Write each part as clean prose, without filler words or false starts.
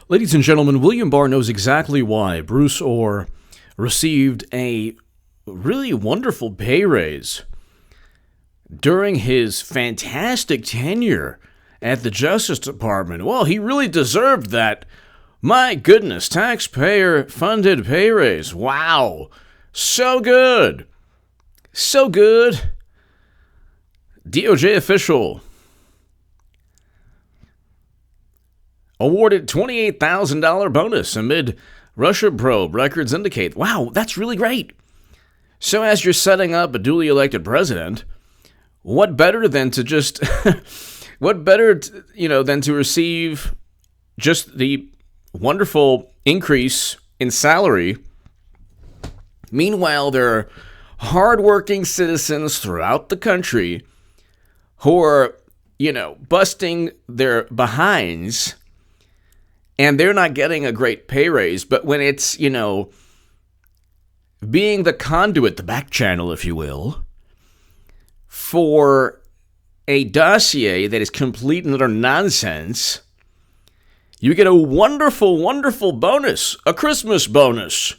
Ladies and gentlemen, William Barr knows exactly why Bruce Orr received a really wonderful pay raise during his fantastic tenure at the Justice Department. Well, he really deserved that. My goodness, taxpayer-funded pay raise. Wow. So good. So good. DOJ official awarded $28,000 bonus amid Russia probe. Records indicate. Wow, that's really great. So as you're setting up a duly elected president, what better than to just, than to receive just the wonderful increase in salary. Meanwhile, there are hardworking citizens throughout the country who are, busting their behinds, and they're not getting a great pay raise. But when it's, being the conduit, the back channel, if you will, for a dossier that is complete and utter nonsense, you get a wonderful, wonderful bonus, a Christmas bonus,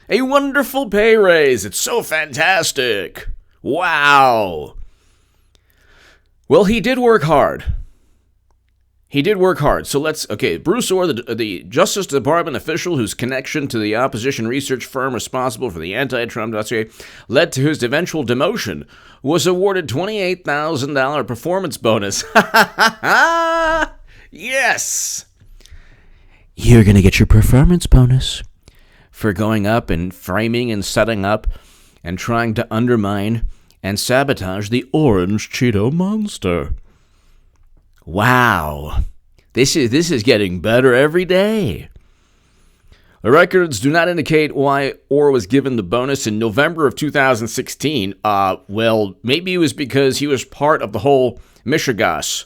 a wonderful pay raise. It's so fantastic. Wow. Well, he did work hard. So Bruce Orr, the Justice Department official whose connection to the opposition research firm responsible for the anti-Trump dossier led to his eventual demotion, was awarded $28,000 performance bonus. Yes! You're going to get your performance bonus for going up and framing and setting up and trying to undermine and sabotage the Orange Cheeto Monster. Wow. This is getting better every day. The records do not indicate why Orr was given the bonus in November of 2016. Well, maybe it was because he was part of the whole Michigas.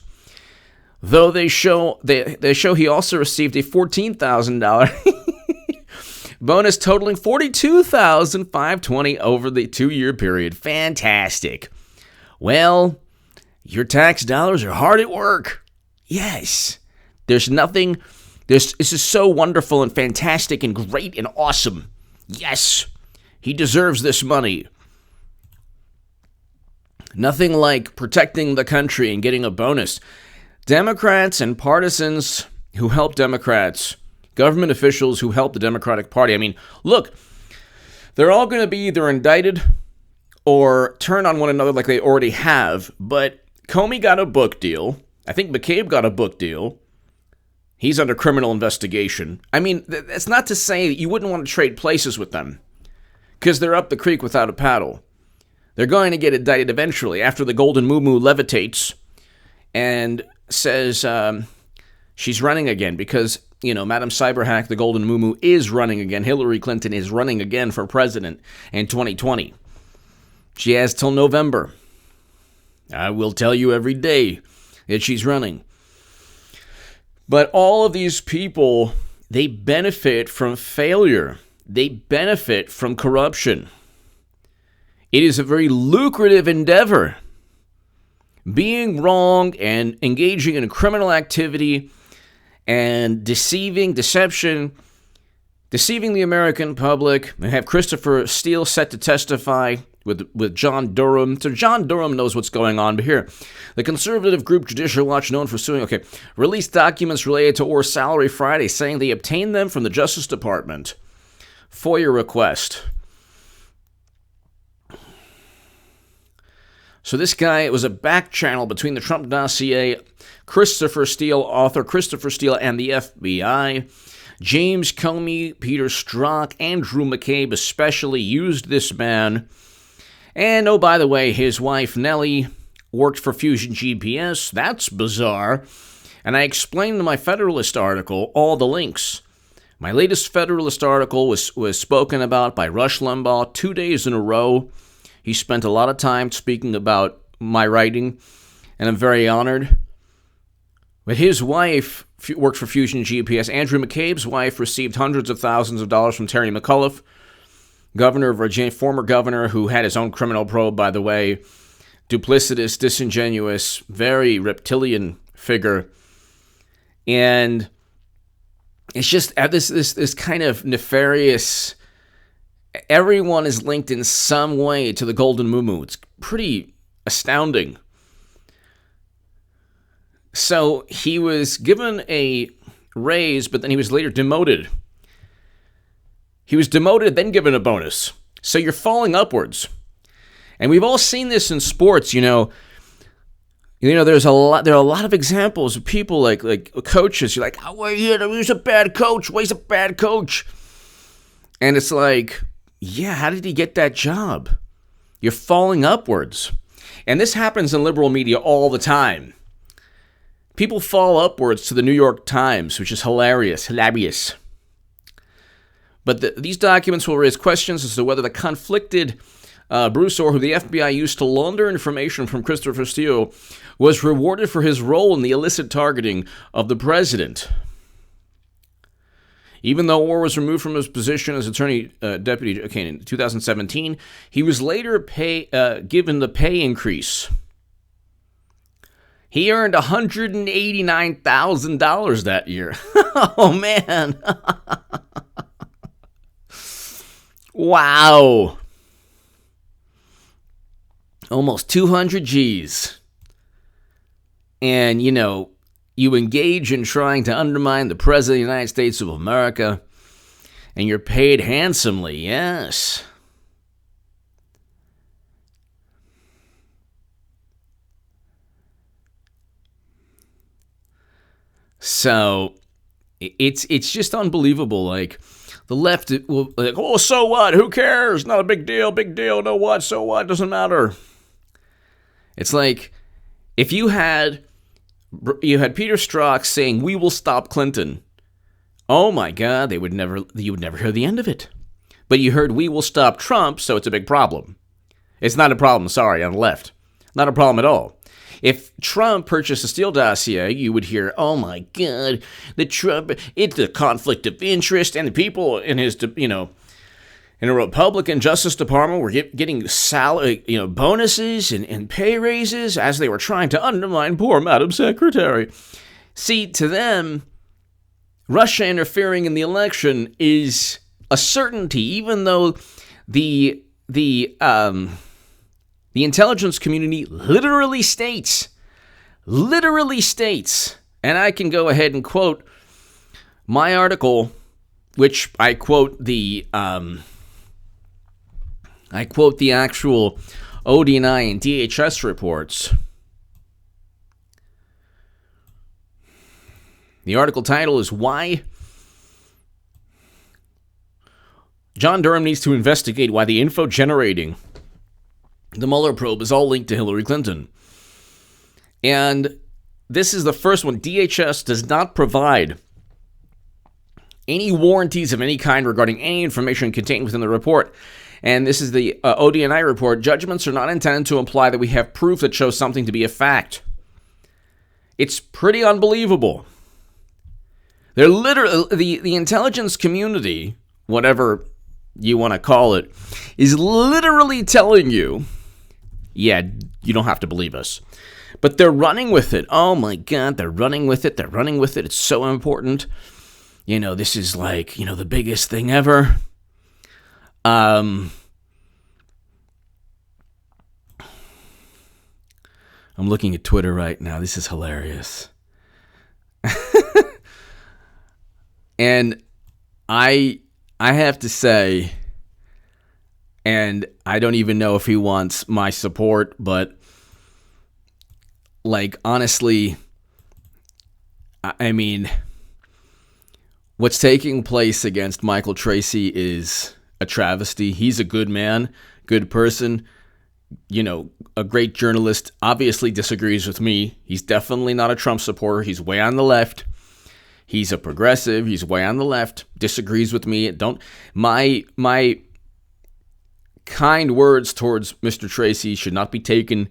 Though they show he also received a $14,000 bonus totaling $42,520 over the 2-year period. Fantastic. Well, your tax dollars are hard at work. Yes. This is so wonderful and fantastic and great and awesome. Yes. He deserves this money. Nothing like protecting the country and getting a bonus. Democrats and partisans who help Democrats, government officials who help the Democratic Party. I mean, look, they're all going to be either indicted or turn on one another like they already have. But Comey got a book deal. I think McCabe got a book deal. He's under criminal investigation. I mean, that's not to say that you wouldn't want to trade places with them, because they're up the creek without a paddle. They're going to get indicted eventually after the golden moo-moo levitates and says she's running again because, Madam Cyberhack, the golden moo-moo, is running again. Hillary Clinton is running again for president in 2020. She has till November. I will tell you every day that she's running. But all of these people, they benefit from failure. They benefit from corruption. It is a very lucrative endeavor. Being wrong and engaging in criminal activity and decepting the American public, and have Christopher Steele set to testify with John Durham. So John Durham knows what's going on. But here, the conservative group Judicial Watch, known for suing, released documents related to Orr's salary Friday, saying they obtained them from the Justice Department. FOIA request. So this guy, it was a back channel between the Trump dossier, Christopher Steele, author Christopher Steele, and the FBI. James Comey, Peter Strzok, Andrew McCabe especially used this man. And, oh, by the way, his wife, Nellie, worked for Fusion GPS. That's bizarre. And I explained in my Federalist article all the links. My latest Federalist article was spoken about by Rush Limbaugh 2 days in a row. He spent a lot of time speaking about my writing, and I'm very honored. But his wife worked for Fusion GPS. Andrew McCabe's wife received hundreds of thousands of dollars from Terry McAuliffe, governor of Virginia, former governor who had his own criminal probe, by the way. Duplicitous, disingenuous, very reptilian figure. And it's just this kind of nefarious. Everyone is linked in some way to the Golden Moo. It's pretty astounding. So he was given a raise, but then he was later demoted. He was demoted, then given a bonus. So you're falling upwards. And we've all seen this in sports, there are a lot of examples of people like coaches. You're like, oh, he's a bad coach. Well, he's a bad coach. And it's like, yeah, how did he get that job? You're falling upwards. And this happens in liberal media all the time. People fall upwards to the New York Times, which is hilarious. But these documents will raise questions as to whether the conflicted Bruce Orr, who the FBI used to launder information from Christopher Steele, was rewarded for his role in the illicit targeting of the president. Even though Orr was removed from his position as attorney deputy in 2017, he was later given the pay increase. He earned $189,000 that year. Oh, man. Wow. Almost 200 G's. And, you engage in trying to undermine the President of the United States of America, and you're paid handsomely, yes. So, it's just unbelievable. Like, the left will like, oh, so what? Who cares? Not a big deal. Big deal. No what? So what? Doesn't matter. It's like if you had Peter Strzok saying, "We will stop Clinton." Oh my God, you would never hear the end of it. But you heard, "We will stop Trump," so it's a big problem. It's not a problem, sorry, on the left. Not a problem at all. If Trump purchased a Steele Dossier, you would hear, "Oh my God, it's a conflict of interest," and the people in his, in a Republican Justice Department were getting salary, bonuses and pay raises as they were trying to undermine poor Madam Secretary. See, to them, Russia interfering in the election is a certainty, even though the intelligence community literally states, and I can go ahead and quote my article, which I quote the actual ODNI and DHS reports. The article title is "Why John Durham Needs to Investigate Why the Info Generating the Mueller Probe is All Linked to Hillary Clinton." And this is the first one. DHS does not provide any warranties of any kind regarding any information contained within the report. And this is the ODNI report. Judgments are not intended to imply that we have proof that shows something to be a fact. It's pretty unbelievable. They're literally, the intelligence community, whatever you want to call it, is literally telling you, yeah, you don't have to believe us. But they're running with it. Oh my God, they're running with it. It's so important. This is like, the biggest thing ever. I'm looking at Twitter right now. This is hilarious. And I have to say, and I don't even know if he wants my support, but honestly, I mean, what's taking place against Michael Tracy is a travesty. He's a good man, good person, a great journalist, obviously disagrees with me. He's definitely not a Trump supporter. He's way on the left. He's a progressive. He's way on the left. Disagrees with me. My kind words towards Mr. Tracy should not be taken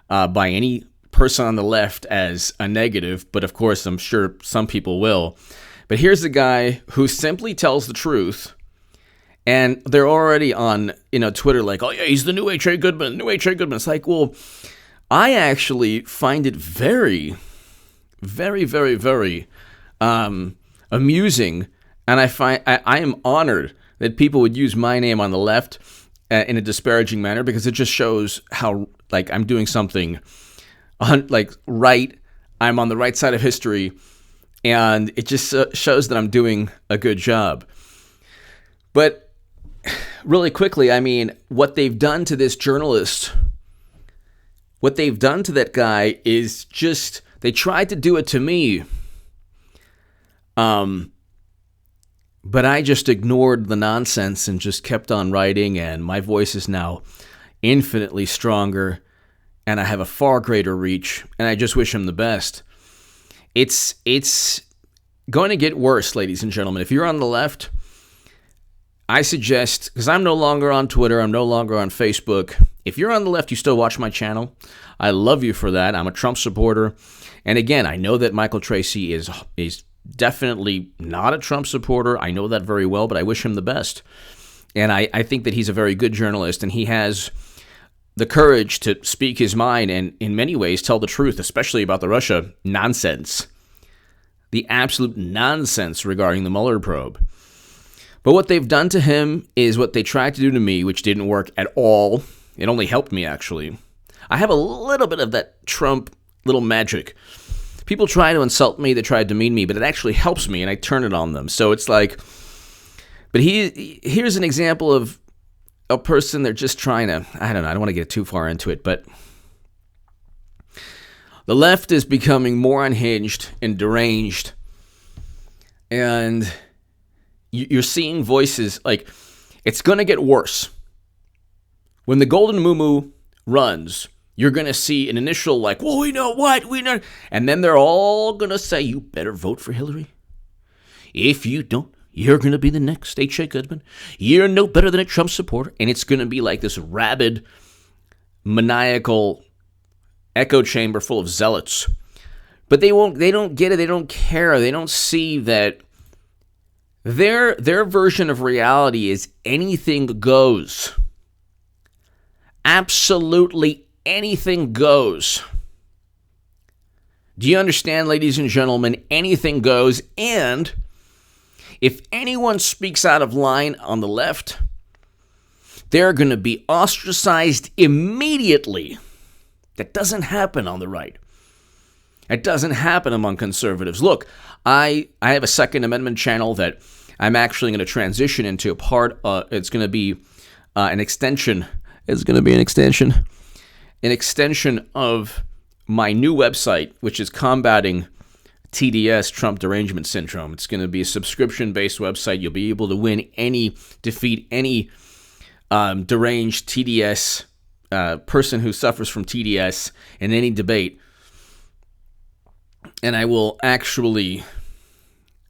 by any person on the left as a negative, but of course I'm sure some people will. But here's a guy who simply tells the truth, and they're already on Twitter like, "Oh yeah, he's the new H.A. Goodman, It's like, well, I actually find it very, very, very, very amusing And I am honored that people would use my name on the left in a disparaging manner, because it just shows how, like, I'm doing something like right. I'm on the right side of history, and it just shows that I'm doing a good job. But really quickly, I mean, what they've done to this journalist, what they've done to that guy is just, they tried to do it to me. But I just ignored the nonsense and just kept on writing, and my voice is now infinitely stronger, and I have a far greater reach, and I just wish him the best. It's going to get worse, ladies and gentlemen. If you're on the left, I suggest, because I'm no longer on Twitter, I'm no longer on Facebook. If you're on the left, you still watch my channel. I love you for that. I'm a Trump supporter. And again, I know that Michael Tracy is definitely not a Trump supporter. I know that very well, but I wish him the best. And I think that he's a very good journalist, and he has the courage to speak his mind and in many ways tell the truth, especially about the Russia nonsense. The absolute nonsense regarding the Mueller probe. But what they've done to him is what they tried to do to me, which didn't work at all. It only helped me, actually. I have a little bit of that Trump little magic. People try to insult me, they try to demean me, but it actually helps me, and I turn it on them. So it's like, but here's an example of a person, they're just trying to, I don't want to get too far into it, but the left is becoming more unhinged and deranged, and you're seeing voices, like, it's going to get worse. When the Golden Muumuu runs, you're going to see an initial, like, well, we know what, we know. And then they're all going to say, you better vote for Hillary. If you don't, you're going to be the next H.A. Goodman. You're no better than a Trump supporter. And it's going to be like this rabid, maniacal echo chamber full of zealots. But they don't get it. They don't care. They don't see that their version of reality is anything goes. Absolutely anything goes. Do you understand, ladies and gentlemen? Anything goes. And if anyone speaks out of line on the left, they're going to be ostracized immediately. That doesn't happen on the right. It doesn't happen among conservatives. Look, I have a Second Amendment channel that I'm actually going to transition into a part. It's going to be an extension. It's going to be an extension of my new website, which is combating TDS, Trump derangement syndrome. It's going to be a subscription-based website. You'll be able to defeat any deranged TDS person who suffers from TDS in any debate. And I will actually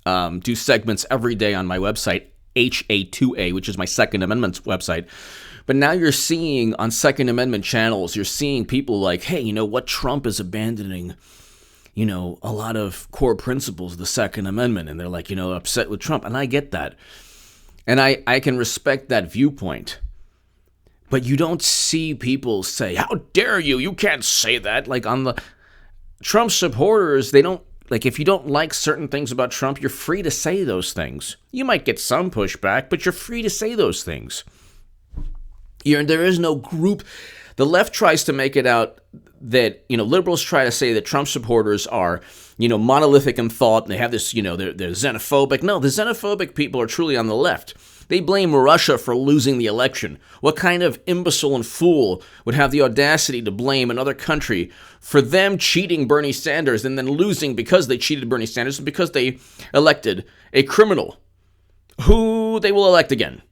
do segments every day on my website, HA2A, which is my Second Amendment website. But now you're seeing on Second Amendment channels, you're seeing people like, hey, you know what? Trump is abandoning, a lot of core principles of the Second Amendment. And they're like, upset with Trump. And I get that. And I can respect that viewpoint. But you don't see people say, how dare you? You can't say that. Like on the Trump supporters, they don't, like if you don't like certain things about Trump, you're free to say those things. You might get some pushback, but you're free to say those things. There is no group. The left tries to make it out that, liberals try to say that Trump supporters are, monolithic in thought, and they have this, they're xenophobic. No, the xenophobic people are truly on the left. They blame Russia for losing the election. What kind of imbecile and fool would have the audacity to blame another country for them cheating Bernie Sanders and then losing because they cheated Bernie Sanders and because they elected a criminal who they will elect again?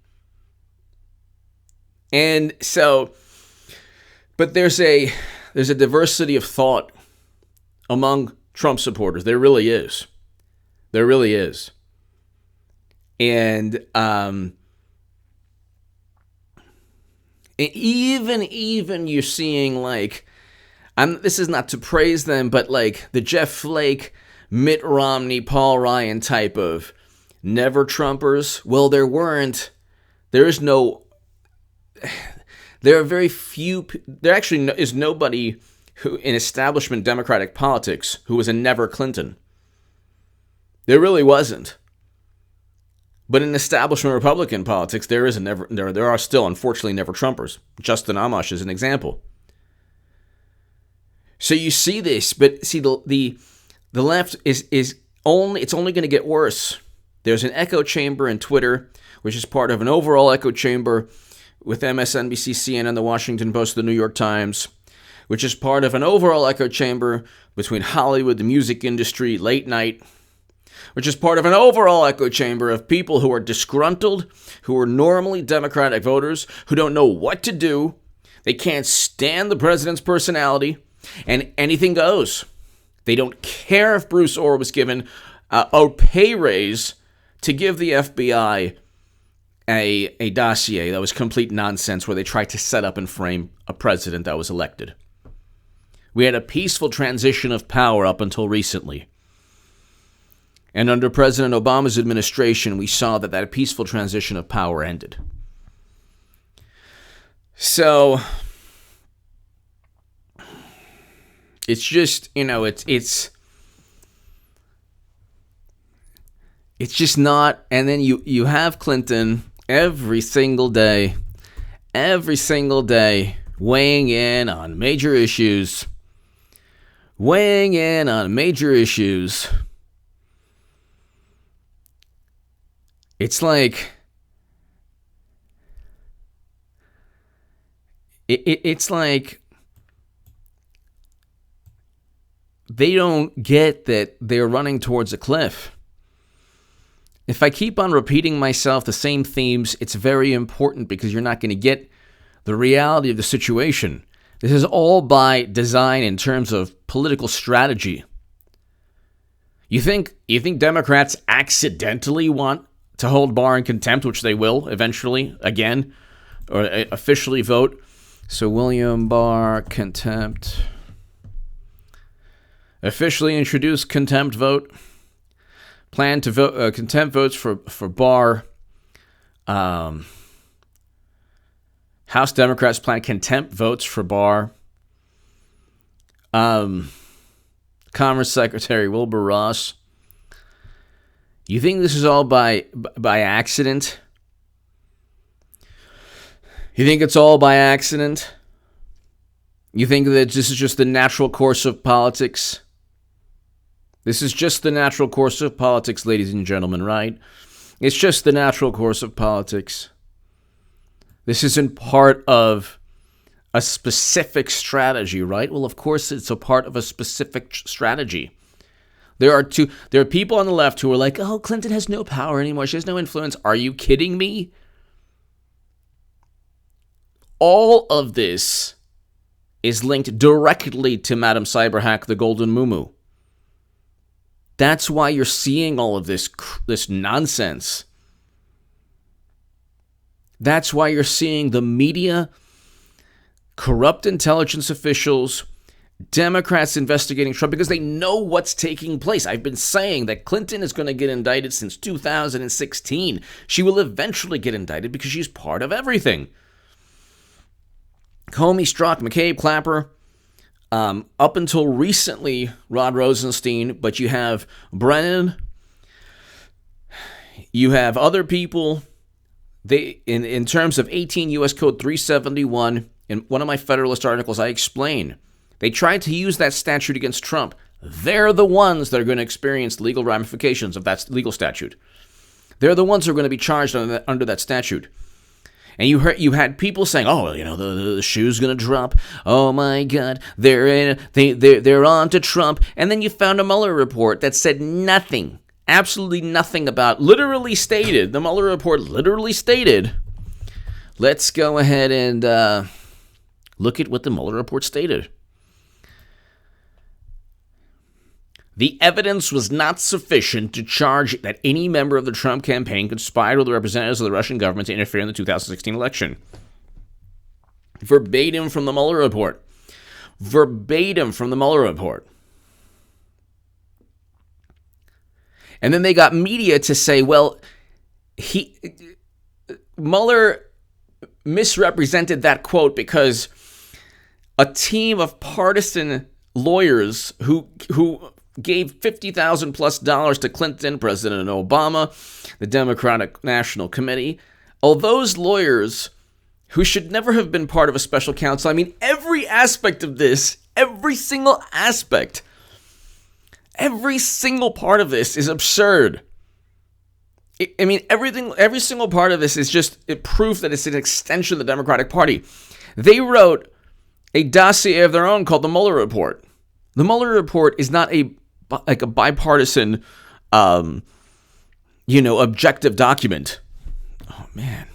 And so, but there's a diversity of thought among Trump supporters. There really is. There really is. And even you're seeing like, this is not to praise them, but like the Jeff Flake, Mitt Romney, Paul Ryan type of never Trumpers. Well, there are very few, there actually is nobody who in establishment Democratic politics who was a never Clinton. There really wasn't. But in establishment Republican politics, there are still, unfortunately, never Trumpers. Justin Amash is an example. So you see this, but see the left is only going to get worse. There's an echo chamber in Twitter, which is part of an overall echo chamber with MSNBC, CNN, the Washington Post, the New York Times, which is part of an overall echo chamber between Hollywood, the music industry, late night, which is part of an overall echo chamber of people who are disgruntled, who are normally Democratic voters, who don't know what to do. They can't stand the president's personality, and anything goes. They don't care if Bruce Orr was given a pay raise to give the FBI a dossier that was complete nonsense where they tried to set up and frame a president that was elected. We had a peaceful transition of power up until recently. And under President Obama's administration, we saw that peaceful transition of power ended. So it's just, it's just not. And then you have Clinton every single day, weighing in on major issues. It's like, it's like they don't get that they're running towards a cliff. If I keep on repeating myself the same themes, it's very important because you're not going to get the reality of the situation. This is all by design in terms of political strategy. You think Democrats accidentally want to hold Barr in contempt, which they will eventually, again, or officially vote? So William Barr, contempt. Officially introduce contempt vote. Plan to vote contempt votes for Barr. House Democrats plan contempt votes for Barr. Commerce Secretary Wilbur Ross. You think this is all by accident? You think it's all by accident? You think that this is just the natural course of politics? This is just the natural course of politics, ladies and gentlemen, right? It's just the natural course of politics. This isn't part of a specific strategy, right? Well, of course it's a part of a specific strategy. There are people on the left who are like, oh, Clinton has no power anymore. She has no influence. Are you kidding me? All of this is linked directly to Madam Cyberhack, the Golden Muumuu. That's why you're seeing all of this nonsense. That's why you're seeing the media, corrupt intelligence officials, Democrats investigating Trump because they know what's taking place. I've been saying that Clinton is going to get indicted since 2016. She will eventually get indicted because she's part of everything. Comey, Strzok, McCabe, Clapper, up until recently, Rod Rosenstein, but you have Brennan, you have other people. They in terms of 18 U.S. Code 371, in one of my Federalist articles, I explain they tried to use that statute against Trump. They're the ones that are going to experience legal ramifications of that legal statute. They're the ones who are going to be charged under that statute. And you had people saying, "Oh, the shoe's going to drop. Oh my God, they're on to Trump." And then you found a Mueller report that said nothing. Absolutely nothing about, the Mueller report literally stated, let's go ahead and look at what the Mueller report stated. The evidence was not sufficient to charge that any member of the Trump campaign conspired with the representatives of the Russian government to interfere in the 2016 election. Verbatim from the Mueller report. And then they got media to say, well, Mueller misrepresented that quote because a team of partisan lawyers who gave $50,000+ to Clinton, President Obama, the Democratic National Committee. All those lawyers who should never have been part of a special counsel. I mean, every aspect of this, every single aspect, every single part of this is absurd. I mean, every single part of this is just proof that it's an extension of the Democratic Party. They wrote a dossier of their own called the Mueller Report. The Mueller Report is not a bipartisan, objective document. Oh, man.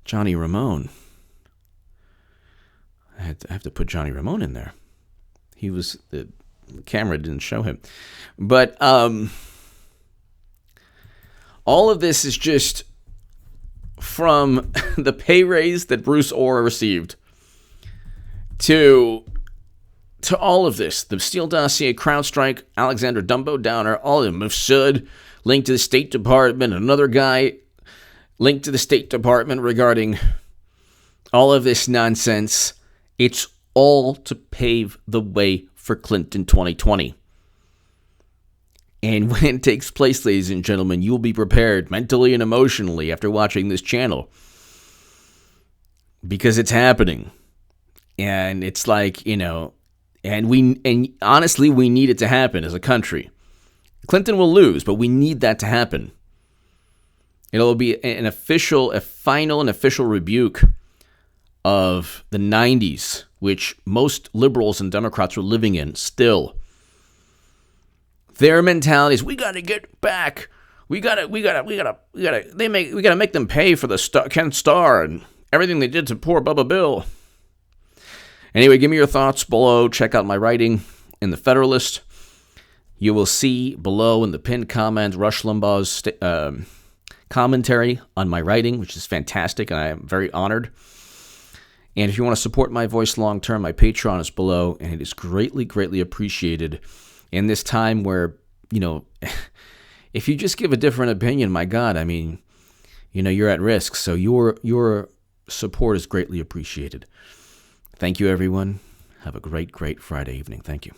Johnny Ramone. I have to put Johnny Ramone in there. The camera didn't show him. But all of this is just from the pay raise that Bruce Orr received to all of this. The Steele Dossier, CrowdStrike, Alexander Dumbo Downer, all of them. Mifsud, linked to the State Department, another guy linked to the State Department regarding all of this nonsense. It's all to pave the way for Clinton 2020. And when it takes place, ladies and gentlemen, you'll be prepared mentally and emotionally after watching this channel. Because it's happening. And it's like, and honestly, we need it to happen as a country. Clinton will lose, but we need that to happen. It'll be a final and official rebuke of the 90s, which most liberals and Democrats were living in still. Their mentality is, we got to get back. We got to make them pay for the Ken Starr and everything they did to poor Bubba Bill. Anyway, give me your thoughts below. Check out my writing in the Federalist. You will see below in the pinned comment Rush Limbaugh's commentary on my writing, which is fantastic, and I am very honored. And if you want to support my voice long term, my Patreon is below, and it is greatly, greatly appreciated in this time where, if you just give a different opinion, my God, I mean, you're at risk. So your support is greatly appreciated. Thank you, everyone. Have a great, great Friday evening. Thank you.